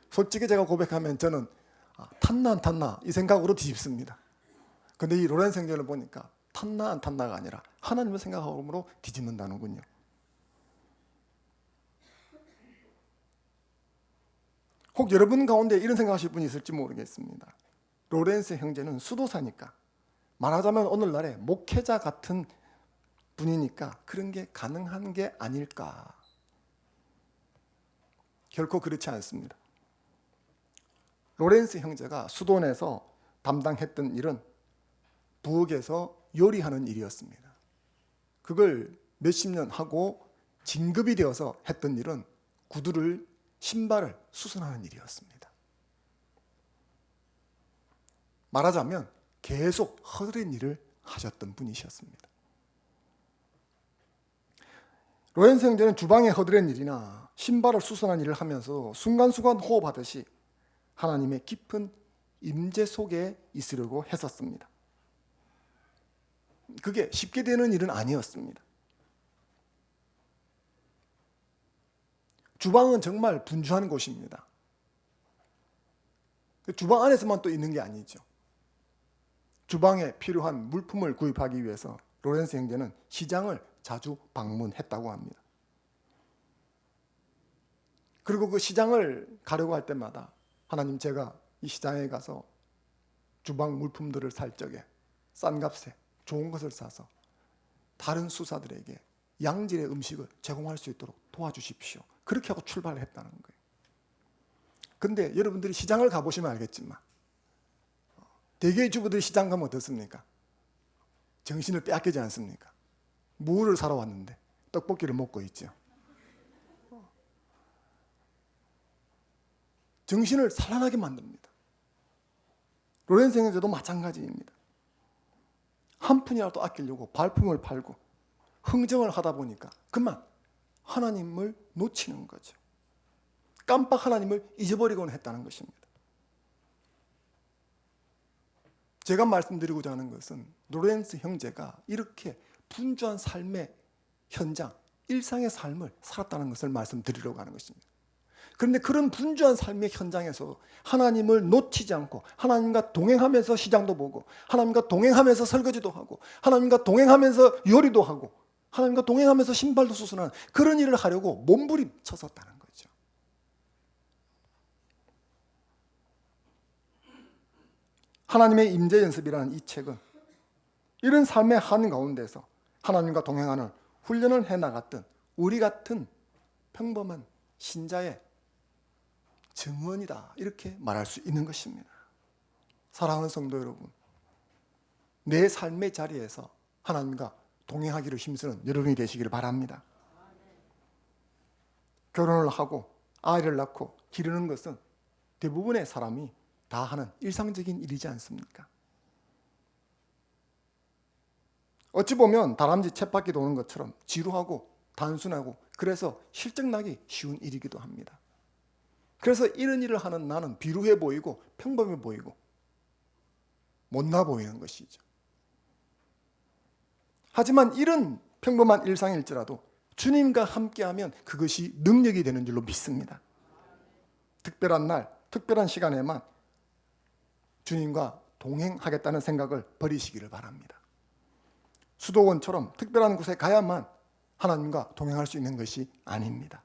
[SPEAKER 1] 솔직히 제가 고백하면 저는 탔나 안 탔나 이 생각으로 뒤집습니다. 근데 이 로렌스 형제를 보니까 탔나 안 탔나가 아니라 하나님을 생각함으로 뒤집는다는군요. 혹 여러분 가운데 이런 생각하실 분이 있을지 모르겠습니다. 로렌스 형제는 수도사니까, 말하자면 오늘날의 목회자 같은 분이니까 그런 게 가능한 게 아닐까. 결코 그렇지 않습니다. 로렌스 형제가 수도원에서 담당했던 일은 부엌에서 요리하는 일이었습니다. 그걸 몇십 년 하고 진급이 되어서 했던 일은 구두를, 신발을 수선하는 일이었습니다. 말하자면 계속 허드렛 일을 하셨던 분이셨습니다. 로렌스 형제는 주방의 허드렛 일이나 신발을 수선한 일을 하면서 순간순간 호흡하듯이 하나님의 깊은 임재 속에 있으려고 했었습니다. 그게 쉽게 되는 일은 아니었습니다. 주방은 정말 분주한 곳입니다. 주방 안에서만 또 있는 게 아니죠. 주방에 필요한 물품을 구입하기 위해서 로렌스 형제는 시장을 자주 방문했다고 합니다. 그리고 그 시장을 가려고 할 때마다 하나님, 제가 이 시장에 가서 주방 물품들을 살 적에 싼 값에 좋은 것을 사서 다른 수사들에게 양질의 음식을 제공할 수 있도록 도와주십시오. 그렇게 하고 출발을 했다는 거예요. 근데 여러분들이 시장을 가보시면 알겠지만 대개의 주부들이 시장 가면 어떻습니까? 정신을 빼앗기지 않습니까? 무를 사러 왔는데 떡볶이를 먹고 있죠. 정신을 산란하게 만듭니다. 로렌스 형제도 마찬가지입니다. 한 푼이라도 아끼려고 발품을 팔고 흥정을 하다 보니까 그만 하나님을 놓치는 거죠. 깜빡 하나님을 잊어버리곤 했다는 것입니다. 제가 말씀드리고자 하는 것은 로렌스 형제가 이렇게 분주한 삶의 현장, 일상의 삶을 살았다는 것을 말씀드리려고 하는 것입니다. 그런데 그런 분주한 삶의 현장에서 하나님을 놓치지 않고 하나님과 동행하면서 시장도 보고 하나님과 동행하면서 설거지도 하고 하나님과 동행하면서 요리도 하고 하나님과 동행하면서 신발도 수선하는 그런 일을 하려고 몸부림쳤었다는 거죠. 하나님의 임재 연습이라는 이 책은 이런 삶의 한가운데서 하나님과 동행하는 훈련을 해나갔던 우리 같은 평범한 신자의 증언이다, 이렇게 말할 수 있는 것입니다. 사랑하는 성도 여러분, 내 삶의 자리에서 하나님과 동행하기를 힘쓰는 여러분이 되시기를 바랍니다. 결혼을 하고 아이를 낳고 기르는 것은 대부분의 사람이 다 하는 일상적인 일이지 않습니까? 어찌 보면 다람쥐 쳇바퀴 도는 것처럼 지루하고 단순하고 그래서 실증나기 쉬운 일이기도 합니다. 그래서 이런 일을 하는 나는 비루해 보이고 평범해 보이고 못나 보이는 것이죠. 하지만 이런 평범한 일상일지라도 주님과 함께하면 그것이 능력이 되는 줄로 믿습니다. 특별한 날, 특별한 시간에만 주님과 동행하겠다는 생각을 버리시기를 바랍니다. 수도원처럼 특별한 곳에 가야만 하나님과 동행할 수 있는 것이 아닙니다.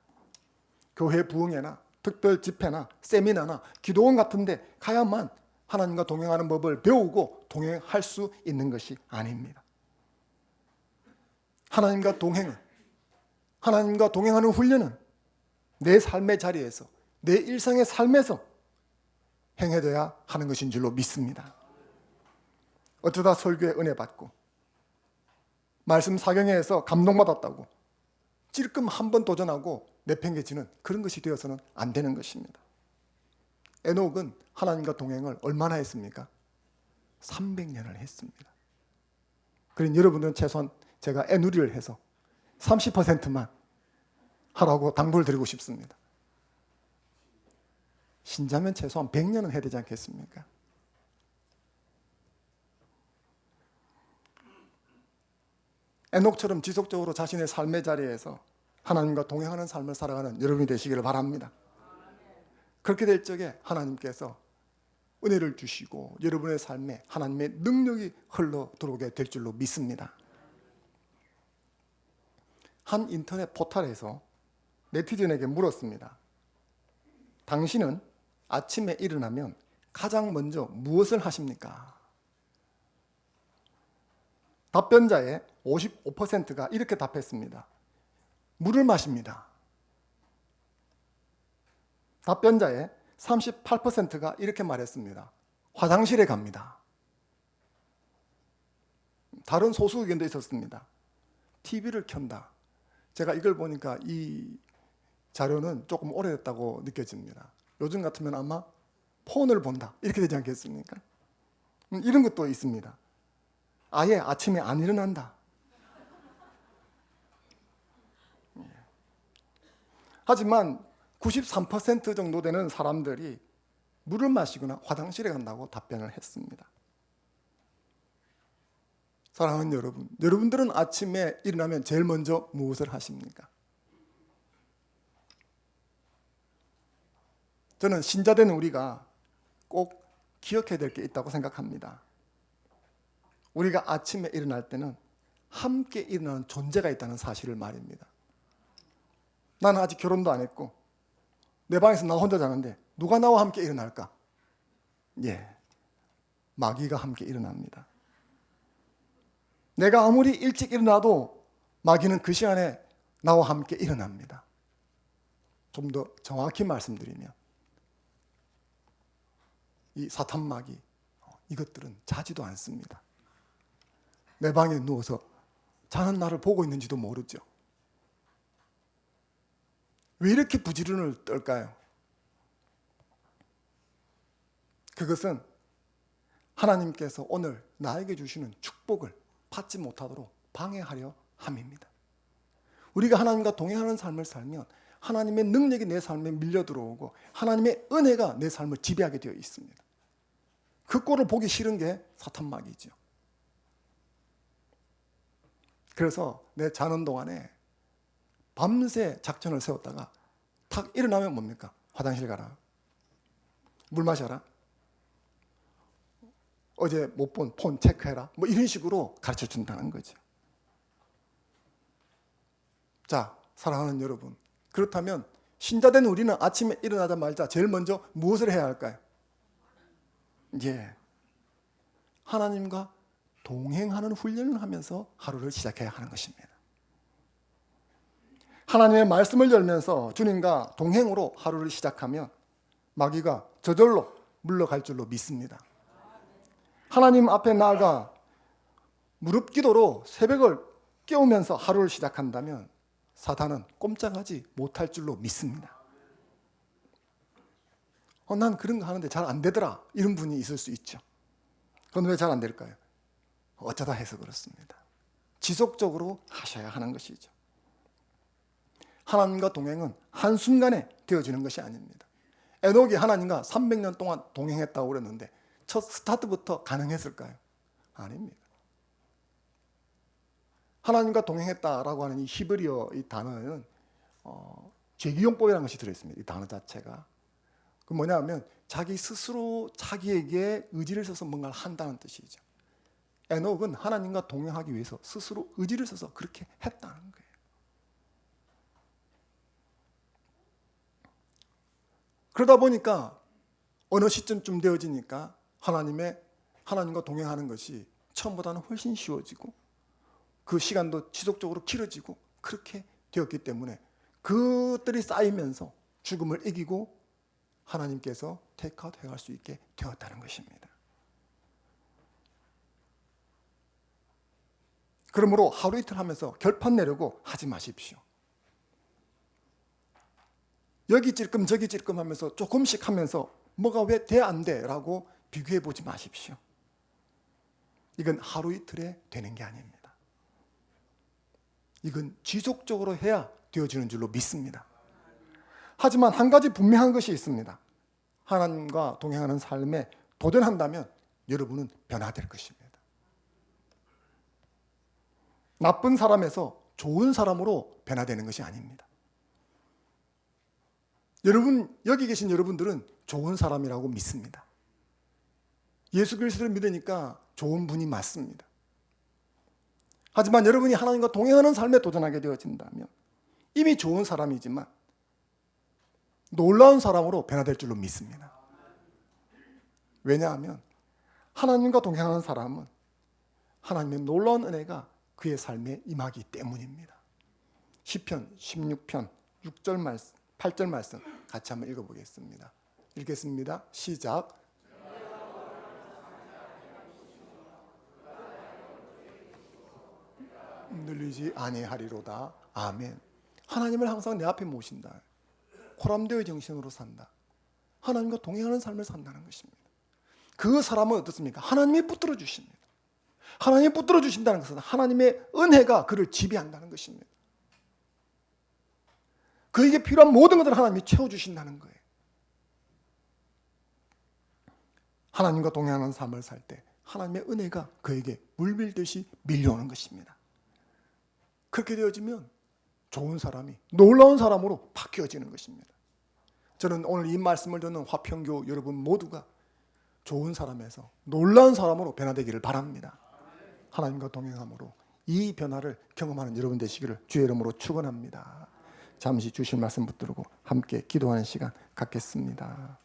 [SPEAKER 1] 교회 부흥회나 특별 집회나 세미나나 기도원 같은 데 가야만 하나님과 동행하는 법을 배우고 동행할 수 있는 것이 아닙니다. 하나님과 동행하는 훈련은 내 삶의 자리에서, 내 일상의 삶에서 행해져야 하는 것인 줄로 믿습니다. 어쩌다 설교에 은혜 받고 말씀 사경회에서 감동받았다고 찔끔 한 번 도전하고 내팽개치는 그런 것이 되어서는 안 되는 것입니다. 에녹은 하나님과 동행을 얼마나 했습니까? 300년을 했습니다. 그러니 여러분들은 최소한 제가 애누리를 해서 30%만 하라고 당부를 드리고 싶습니다. 신자면 최소한 100년은 해야 되지 않겠습니까? 에녹처럼 지속적으로 자신의 삶의 자리에서 하나님과 동행하는 삶을 살아가는 여러분이 되시기를 바랍니다. 그렇게 될 적에 하나님께서 은혜를 주시고 여러분의 삶에 하나님의 능력이 흘러 들어오게 될 줄로 믿습니다. 한 인터넷 포털에서 네티즌에게 물었습니다. 당신은 아침에 일어나면 가장 먼저 무엇을 하십니까? 답변자의 55%가 이렇게 답했습니다. 물을 마십니다. 답변자의 38%가 이렇게 말했습니다. 화장실에 갑니다. 다른 소수 의견도 있었습니다. TV를 켠다. 제가 이걸 보니까 이 자료는 조금 오래됐다고 느껴집니다. 요즘 같으면 아마 폰을 본다. 이렇게 되지 않겠습니까? 이런 것도 있습니다. 아예 아침에 안 일어난다. 하지만 93% 정도 되는 사람들이 물을 마시거나 화장실에 간다고 답변을 했습니다. 사랑하는 여러분, 여러분들은 아침에 일어나면 제일 먼저 무엇을 하십니까? 저는 신자된 우리가 꼭 기억해야 될 게 있다고 생각합니다. 우리가 아침에 일어날 때는 함께 일어나는 존재가 있다는 사실을 말입니다. 나는 아직 결혼도 안 했고 내 방에서 나 혼자 자는데 누가 나와 함께 일어날까? 예, 마귀가 함께 일어납니다. 내가 아무리 일찍 일어나도 마귀는 그 시간에 나와 함께 일어납니다. 좀 더 정확히 말씀드리면 이 사탄 마귀 이것들은 자지도 않습니다. 내 방에 누워서 자는 나를 보고 있는지도 모르죠. 왜 이렇게 부지런을 떨까요? 그것은 하나님께서 오늘 나에게 주시는 축복을 받지 못하도록 방해하려 함입니다. 우리가 하나님과 동행하는 삶을 살면 하나님의 능력이 내 삶에 밀려 들어오고 하나님의 은혜가 내 삶을 지배하게 되어 있습니다. 그 꼴을 보기 싫은 게 사탄 마귀죠. 그래서 내 자는 동안에 밤새 작전을 세웠다가 탁 일어나면 뭡니까? 화장실 가라. 물 마셔라. 어제 못 본 폰 체크해라. 뭐 이런 식으로 가르쳐 준다는 거죠. 자, 사랑하는 여러분. 그렇다면 신자된 우리는 아침에 일어나자마자 제일 먼저 무엇을 해야 할까요? 예, 하나님과 동행하는 훈련을 하면서 하루를 시작해야 하는 것입니다. 하나님의 말씀을 열면서 주님과 동행으로 하루를 시작하면 마귀가 저절로 물러갈 줄로 믿습니다. 하나님 앞에 나아가 무릎 기도로 새벽을 깨우면서 하루를 시작한다면 사탄은 꼼짝하지 못할 줄로 믿습니다. 난 그런 거 하는데 잘 안 되더라. 이런 분이 있을 수 있죠. 그건 왜 잘 안 될까요? 어쩌다 해서 그렇습니다. 지속적으로 하셔야 하는 것이죠. 하나님과 동행은 한순간에 되어지는 것이 아닙니다. 에녹이 하나님과 300년 동안 동행했다고 그랬는데 첫 스타트부터 가능했을까요? 아닙니다. 하나님과 동행했다라고 하는 이 히브리어 이 단어는 죄기용법이라는 것이 들어있습니다. 이 단어 자체가. 그 뭐냐면 자기 스스로 자기에게 의지를 써서 뭔가를 한다는 뜻이죠. 에녹은 하나님과 동행하기 위해서 스스로 의지를 써서 그렇게 했다는 거예요. 그러다 보니까 어느 시점쯤 되어지니까 하나님과 동행하는 것이 처음보다는 훨씬 쉬워지고 그 시간도 지속적으로 길어지고 그렇게 되었기 때문에 그것들이 쌓이면서 죽음을 이기고 하나님께서 테이크아웃 해갈 수 있게 되었다는 것입니다. 그러므로 하루 이틀 하면서 결판 내려고 하지 마십시오. 여기 찔끔 저기 찔끔 하면서 조금씩 하면서 뭐가 왜 돼 안 돼? 라고 비교해 보지 마십시오. 이건 하루 이틀에 되는 게 아닙니다. 이건 지속적으로 해야 되어지는 줄로 믿습니다. 하지만 한 가지 분명한 것이 있습니다. 하나님과 동행하는 삶에 도전한다면 여러분은 변화될 것입니다. 나쁜 사람에서 좋은 사람으로 변화되는 것이 아닙니다. 여러분, 여기 계신 여러분들은 좋은 사람이라고 믿습니다. 예수 그리스도를 믿으니까 좋은 분이 맞습니다. 하지만 여러분이 하나님과 동행하는 삶에 도전하게 되어진다면 이미 좋은 사람이지만 놀라운 사람으로 변화될 줄로 믿습니다. 왜냐하면 하나님과 동행하는 사람은 하나님의 놀라운 은혜가 그의 삶에 임하기 때문입니다. 시편 16편 6절 말씀, 8절 말씀 같이 한번 읽어보겠습니다. 읽겠습니다. 시작. 늘리지 아니하리로다. 아멘. 하나님을 항상 내 앞에 모신다. 코람되의 정신으로 산다. 하나님과 동행하는 삶을 산다는 것입니다. 그 사람은 어떻습니까? 하나님이 붙들어 주십니다. 하나님이 붙들어 주신다는 것은 하나님의 은혜가 그를 지배한다는 것입니다. 그에게 필요한 모든 것을 하나님이 채워주신다는 거예요. 하나님과 동행하는 삶을 살 때 하나님의 은혜가 그에게 물밀듯이 밀려오는 것입니다. 그렇게 되어지면 좋은 사람이 놀라운 사람으로 바뀌어지는 것입니다. 저는 오늘 이 말씀을 듣는 화평교 여러분 모두가 좋은 사람에서 놀라운 사람으로 변화되기를 바랍니다. 하나님과 동행함으로 이 변화를 경험하는 여러분 되시기를 주의 이름으로 축원합니다. 잠시 주실 말씀 붙들고 함께 기도하는 시간 갖겠습니다.